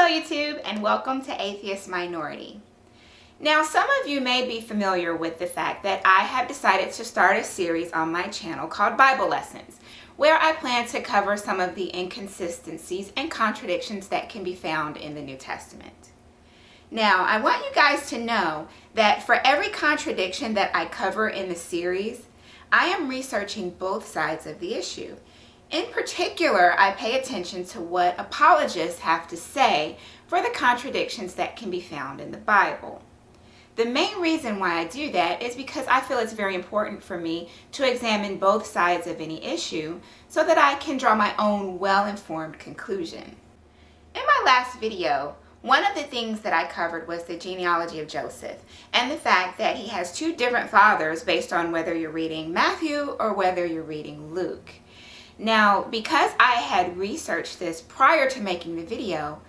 Hello YouTube, and welcome to Atheist Minority. Now, some of you may be familiar with the fact that I have decided to start a series on my channel called Bible Lessons, where I plan to cover some of the inconsistencies and contradictions that can be found in the New Testament. Now, I want you guys to know that for every contradiction that I cover in the series, I am researching both sides of the issue. In particular, I pay attention to what apologists have to say for the contradictions that can be found in the Bible. The main reason why I do that is because I feel it's very important for me to examine both sides of any issue so that I can draw my own well-informed conclusion. In my last video, one of the things that I covered was the genealogy of Joseph and the fact that he has two different fathers based on whether you're reading Matthew or whether you're reading Luke. Now, because I had researched this prior to making the video,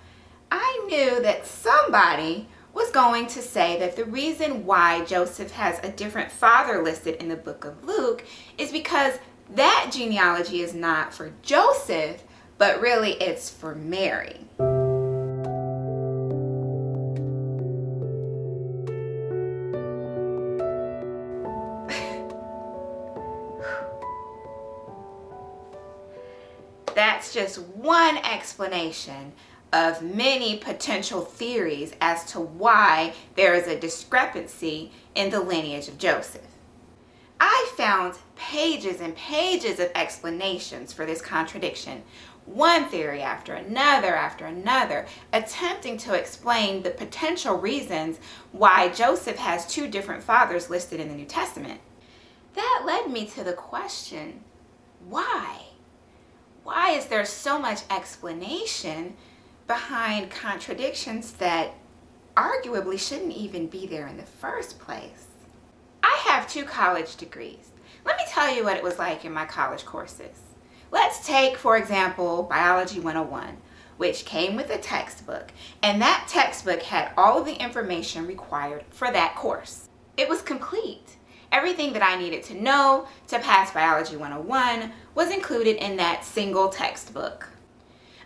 I knew that somebody was going to say that the reason why Joseph has a different father listed in the book of Luke is because that genealogy is not for Joseph, but really it's for Mary. That's just one explanation of many potential theories as to why there is a discrepancy in the lineage of Joseph. I found pages and pages of explanations for this contradiction, one theory after another, attempting to explain the potential reasons why Joseph has two different fathers listed in the New Testament. That led me to the question, why? Why is there so much explanation behind contradictions that arguably shouldn't even be there in the first place? I have 2 college degrees. Let me tell you what it was like in my college courses. Let's take, for example, Biology 101, which came with a textbook, and that textbook had all of the information required for that course. It was complete. Everything that I needed to know to pass Biology 101 was included in that single textbook.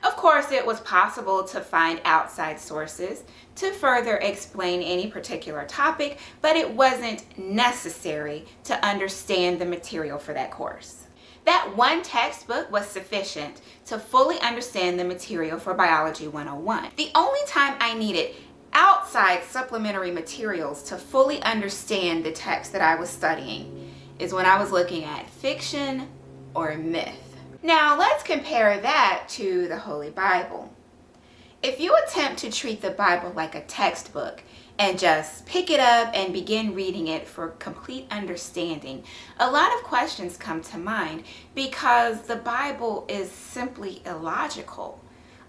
Of course, it was possible to find outside sources to further explain any particular topic, but it wasn't necessary to understand the material for that course. That one textbook was sufficient to fully understand the material for Biology 101. The only time I needed outside supplementary materials to fully understand the text that I was studying is when I was looking at fiction or myth. Now let's compare that to the Holy Bible. If you attempt to treat the Bible like a textbook and just pick it up and begin reading it for complete understanding, a lot of questions come to mind because the Bible is simply illogical.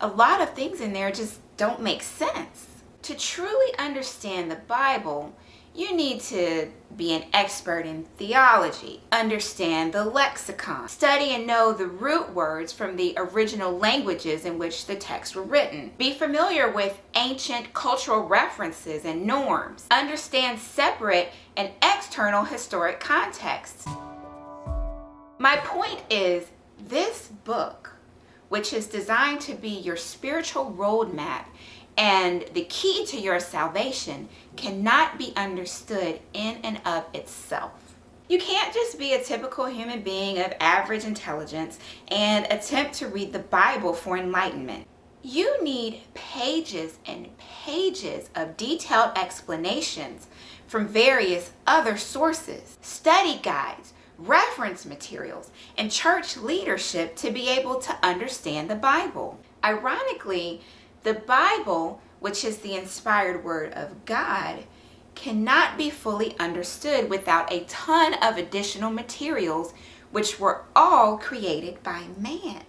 A lot of things in there just don't make sense. To truly understand the Bible, you need to be an expert in theology, understand the lexicon, study and know the root words from the original languages in which the texts were written, be familiar with ancient cultural references and norms, understand separate and external historic contexts. My point is, this book, which is designed to be your spiritual roadmap and the key to your salvation, cannot be understood in and of itself. You can't just be a typical human being of average intelligence and attempt to read the Bible for enlightenment. You need pages and pages of detailed explanations from various other sources, study guides, reference materials, and church leadership to be able to understand the Bible. Ironically, the Bible, which is the inspired word of God, cannot be fully understood without a ton of additional materials which were all created by man.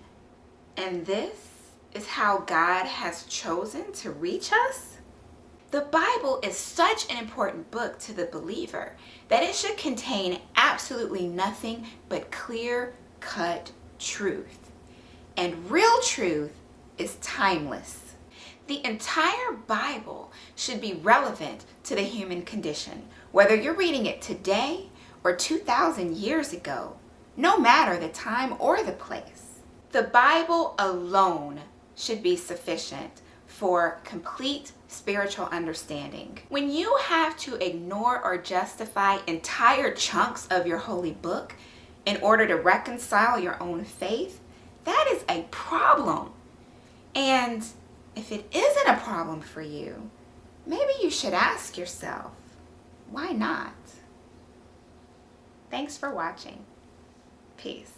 And this is how God has chosen to reach us? The Bible is such an important book to the believer that it should contain absolutely nothing but clear-cut truth. And real truth is timeless. The entire Bible should be relevant to the human condition, whether you're reading it today or 2,000 years ago, no matter the time or the place. The Bible alone should be sufficient for complete spiritual understanding. When you have to ignore or justify entire chunks of your holy book in order to reconcile your own faith, that is a problem. And if it isn't a problem for you, maybe you should ask yourself, why not? Thanks for watching. Peace.